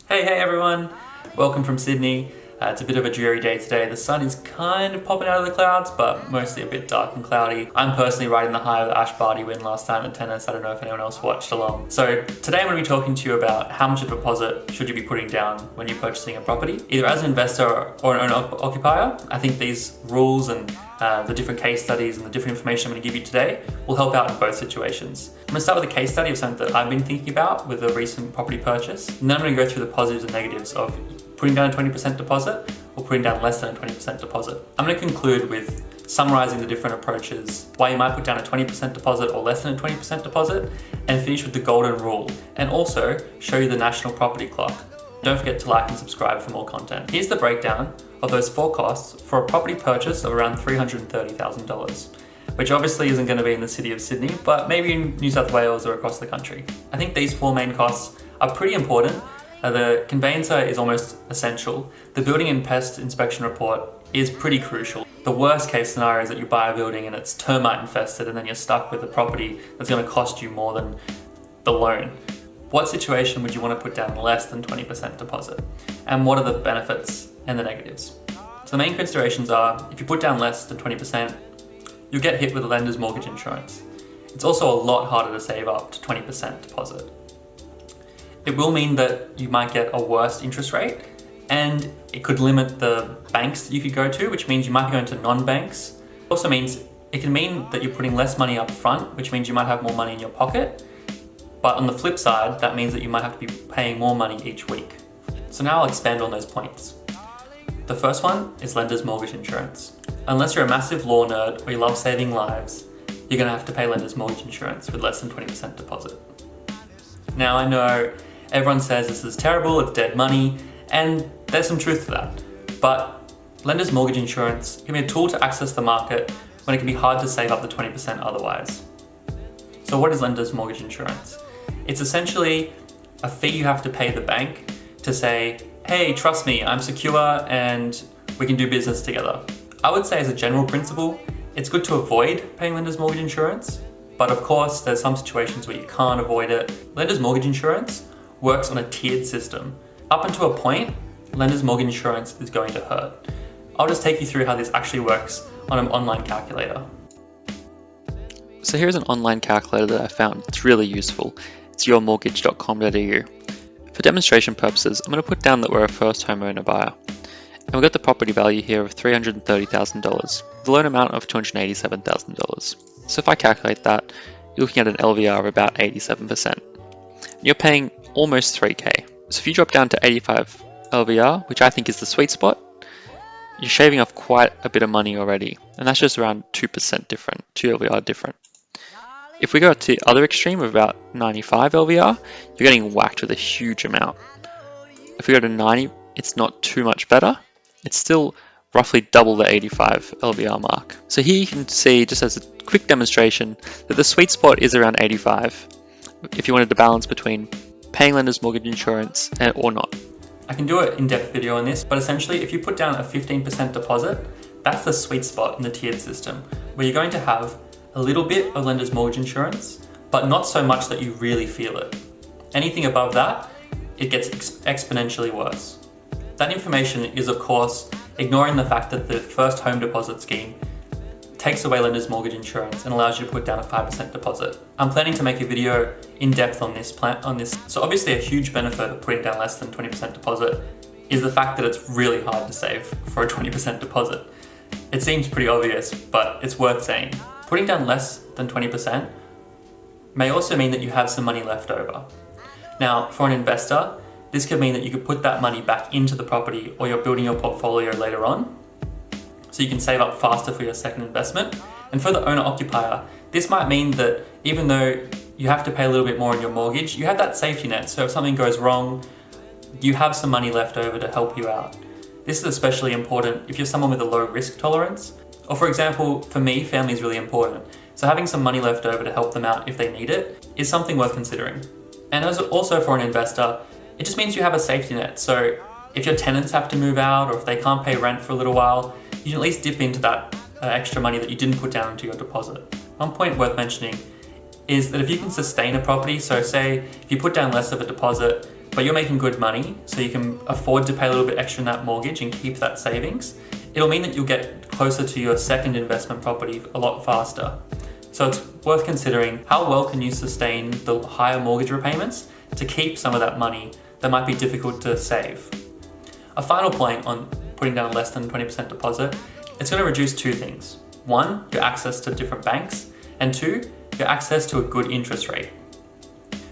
Hey everyone! Welcome from Sydney. It's a bit of a dreary day today. The sun is kind of popping out of the clouds, but mostly a bit dark and cloudy. I'm personally riding the high of the Ash Barty win last time at tennis. I don't know if anyone else watched along. So today I'm going to be talking to you about how much of a deposit should you be putting down when you're purchasing a property, either as an investor or an owner-occupier. I think these rules and the different case studies and the different information I'm going to give you today will help out in both situations. I'm going to start with a case study of something that I've been thinking about with a recent property purchase, and then I'm going to go through the positives and negatives of putting down a 20% deposit or putting down less than a 20% deposit. I'm going to conclude with summarizing the different approaches, why you might put down a 20% deposit or less than a 20% deposit, and finish with the golden rule, and also show you the national property clock. Don't forget to like and subscribe for more content. Here's the breakdown of those four costs for a property purchase of around $330,000, which obviously isn't going to be in the city of Sydney, but maybe in New South Wales or across the country. I think these four main costs are pretty important. The conveyancer is almost essential. The building and pest inspection report is pretty crucial. The worst case scenario is that you buy a building and it's termite infested and then you're stuck with a property that's going to cost you more than the loan. What situation would you want to put down less than 20% deposit? And what are the benefits and the negatives? So the main considerations are, if you put down less than 20%, you'll get hit with a lender's mortgage insurance. It's also a lot harder to save up to 20% deposit. It will mean that you might get a worse interest rate, and it could limit the banks that you could go to, which means you might be going to non-banks. It also means it can mean that you're putting less money up front, which means you might have more money in your pocket. But on the flip side, that means that you might have to be paying more money each week. So now I'll expand on those points. The first one is lender's mortgage insurance. Unless you're a massive law nerd or you love saving lives, you're going to have to pay lender's mortgage insurance with less than 20% deposit. Now I know everyone says this is terrible, it's dead money, and there's some truth to that. But lender's mortgage insurance can be a tool to access the market when it can be hard to save up to 20% otherwise. So what is lender's mortgage insurance? It's essentially a fee you have to pay the bank to say, hey, trust me, I'm secure and we can do business together. I would say as a general principle, it's good to avoid paying lender's mortgage insurance, but of course there's some situations where you can't avoid it. Lender's mortgage insurance works on a tiered system. Up until a point, lender's mortgage insurance is going to hurt. I'll just take you through how this actually works on an online calculator. So here's an online calculator that I found. It's really useful. It's yourmortgage.com.au. For demonstration purposes, I'm going to put down that we're a first homeowner buyer. And we've got the property value here of $330,000, the loan amount of $287,000. So if I calculate that, you're looking at an LVR of about 87%. And you're paying almost 3K. So if you drop down to 85 LVR, which I think is the sweet spot, you're shaving off quite a bit of money already. And that's just around 2% different, 2 LVR different. If we go to the other extreme of about 95 LVR, you're getting whacked with a huge amount. If we go to 90, it's not too much better. It's still roughly double the 85 LVR mark. So here you can see, just as a quick demonstration, that the sweet spot is around 85 if you wanted to balance between paying lender's mortgage insurance or not. I can do an in-depth video on this, but essentially if you put down a 15% deposit, that's the sweet spot in the tiered system, where you're going to have a little bit of lender's mortgage insurance, but not so much that you really feel it. Anything above that, it gets exponentially worse. That information is, of course, ignoring the fact that the first home deposit scheme takes away lender's mortgage insurance and allows you to put down a 5% deposit. I'm planning to make a video in depth on this. So obviously a huge benefit of putting down less than 20% deposit is the fact that it's really hard to save for a 20% deposit. It seems pretty obvious, but it's worth saying. Putting down less than 20% may also mean that you have some money left over. Now, for an investor, this could mean that you could put that money back into the property or you're building your portfolio later on, so you can save up faster for your second investment. And for the owner-occupier, this might mean that even though you have to pay a little bit more on your mortgage, you have that safety net, so if something goes wrong, you have some money left over to help you out. This is especially important if you're someone with a low risk tolerance, or for example, for me, family is really important. So having some money left over to help them out if they need it is something worth considering. And also for an investor, it just means you have a safety net. So if your tenants have to move out or if they can't pay rent for a little while, you can at least dip into that extra money that you didn't put down into your deposit. One point worth mentioning is that if you can sustain a property, so say if you put down less of a deposit, but you're making good money, so you can afford to pay a little bit extra in that mortgage and keep that savings, it'll mean that you'll get closer to your second investment property a lot faster. So it's worth considering how well can you sustain the higher mortgage repayments to keep some of that money that might be difficult to save. A final point on putting down less than 20% deposit, it's going to reduce two things. One, your access to different banks, and two, your access to a good interest rate.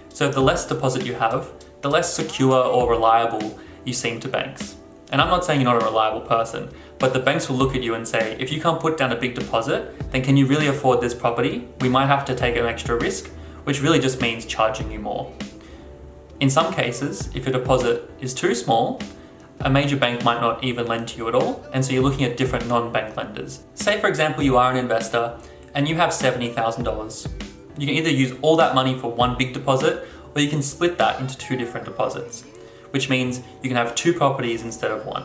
So the less deposit you have, the less secure or reliable you seem to banks. And I'm not saying you're not a reliable person, but the banks will look at you and say, if you can't put down a big deposit, then can you really afford this property? We might have to take an extra risk, which really just means charging you more. In some cases, if your deposit is too small, a major bank might not even lend to you at all, and so you're looking at different non-bank lenders. Say for example you are an investor and you have $70,000. You can either use all that money for one big deposit, or you can split that into two different deposits, which means you can have two properties instead of one.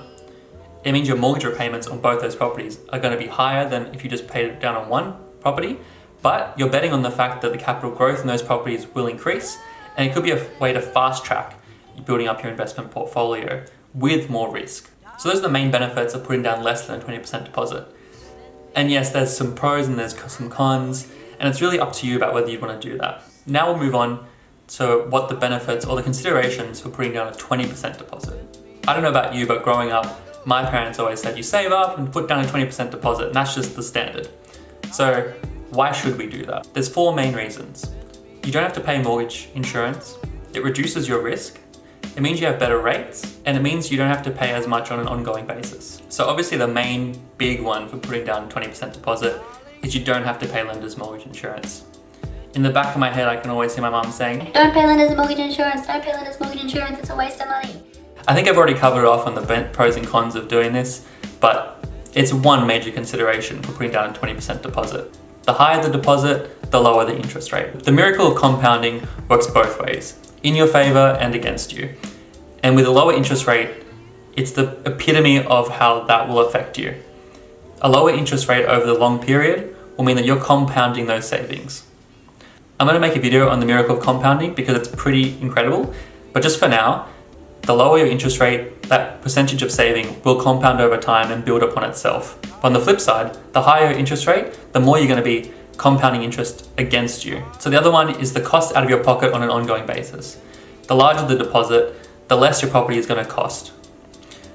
It means your mortgage repayments on both those properties are going to be higher than if you just paid it down on one property, but you're betting on the fact that the capital growth in those properties will increase, and it could be a way to fast track building up your investment portfolio with more risk. So those are the main benefits of putting down less than a 20% deposit. And yes, there's some pros and there's some cons, and it's really up to you about whether you want to do that. Now we'll move on to what the benefits or the considerations for putting down a 20% deposit. I don't know about you, but growing up, my parents always said you save up and put down a 20% deposit, and that's just the standard. So why should we do that? There's four main reasons. You don't have to pay mortgage insurance, it reduces your risk, it means you have better rates, and it means you don't have to pay as much on an ongoing basis. So obviously the main big one for putting down 20% deposit is you don't have to pay lender's mortgage insurance. In the back of my head, I can always hear my mum saying, "Don't pay lender's mortgage insurance, don't pay lender's mortgage insurance, it's a waste of money." I think I've already covered off on the pros and cons of doing this, but it's one major consideration for putting down a 20% deposit. The higher the deposit, the lower the interest rate. The miracle of compounding works both ways, in your favor and against you. And with a lower interest rate, it's the epitome of how that will affect you. A lower interest rate over the long period will mean that you're compounding those savings. I'm going to make a video on the miracle of compounding because it's pretty incredible, but just for now, the lower your interest rate, that percentage of saving will compound over time and build upon itself. But on the flip side, the higher your interest rate, the more you're going to be compounding interest against you. So the other one is the cost out of your pocket on an ongoing basis. The larger the deposit, the less your property is going to cost.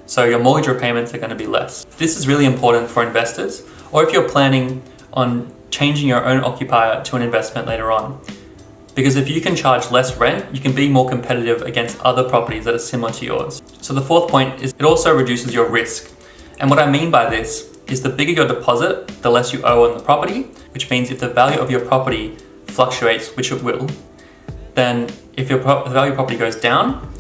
So your mortgage repayments are going to be less. This is really important for investors, or if you're planning on changing your own occupier to an investment later on. Because if you can charge less rent, you can be more competitive against other properties that are similar to yours. So the fourth point is it also reduces your risk. And what I mean by this is the bigger your deposit, the less you owe on the property, which means if the value of your property fluctuates, which it will, then if the value of your property goes down,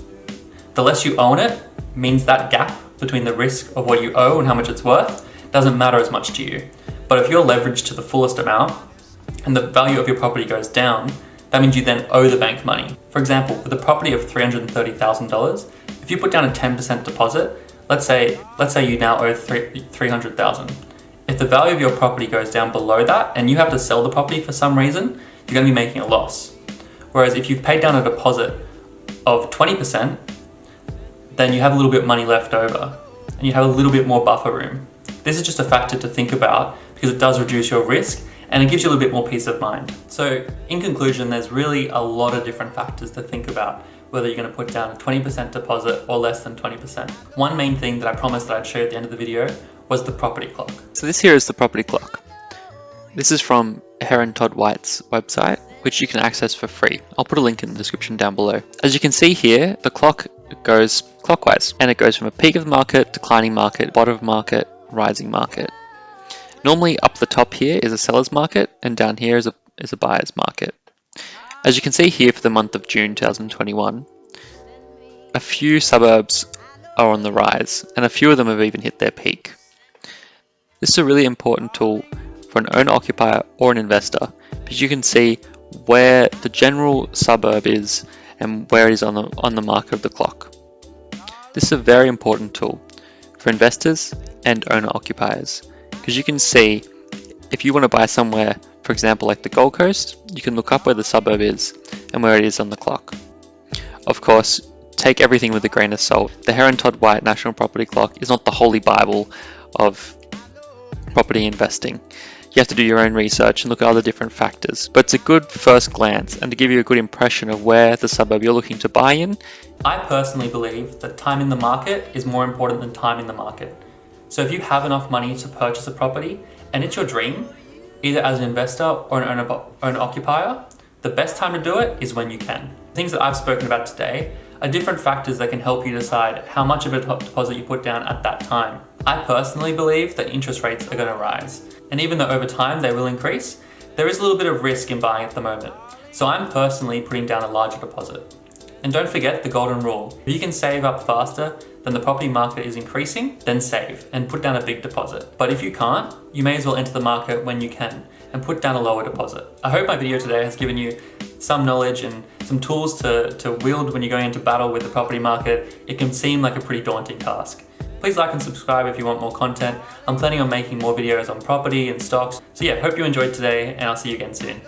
the less you own it means that gap between the risk of what you owe and how much it's worth doesn't matter as much to you. But if you're leveraged to the fullest amount and the value of your property goes down, that means you then owe the bank money. For example, with a property of $330,000, if you put down a 10% deposit, let's say you now owe $300,000. If the value of your property goes down below that and you have to sell the property for some reason, you're going to be making a loss. Whereas if you've paid down a deposit of 20%, then you have a little bit of money left over and you have a little bit more buffer room. This is just a factor to think about because it does reduce your risk and it gives you a little bit more peace of mind. So in conclusion, there's really a lot of different factors to think about whether you're going to put down a 20% deposit or less than 20%. One main thing that I promised that I'd show you at the end of the video was the property clock. So this here is the property clock. This is from Heron Todd White's website, which you can access for free. I'll put a link in the description down below. As you can see here, the clock goes clockwise and it goes from a peak of the market, declining market, bottom of market, rising market. Normally up the top here is a seller's market and down here is a buyer's market. As you can see here for the month of June 2021, a few suburbs are on the rise and a few of them have even hit their peak. This is a really important tool for an owner-occupier or an investor because you can see where the general suburb is and where it is on the marker of the clock. This is a very important tool for investors and owner-occupiers because you can see if you want to buy somewhere, for example like the Gold Coast, you can look up where the suburb is and where it is on the clock. Of course, take everything with a grain of salt. The Heron Todd White National Property Clock is not the holy Bible of property investing. You have to do your own research and look at other different factors, but it's a good first glance and to give you a good impression of where the suburb you're looking to buy in. I personally believe that time in the market is more important than time in the market. So if you have enough money to purchase a property and it's your dream, either as an investor or an owner-occupier, the best time to do it is when you can. Things that I've spoken about today are different factors that can help you decide how much of a deposit you put down at that time. I personally believe that interest rates are going to rise. And even though over time they will increase, there is a little bit of risk in buying at the moment. So I'm personally putting down a larger deposit. And don't forget the golden rule. If you can save up faster than the property market is increasing, then save and put down a big deposit. But if you can't, you may as well enter the market when you can and put down a lower deposit. I hope my video today has given you some knowledge and some tools to wield when you're going into battle with the property market. It can seem like a pretty daunting task. Please like and subscribe if you want more content. I'm planning on making more videos on property and stocks. So yeah, hope you enjoyed today and I'll see you again soon.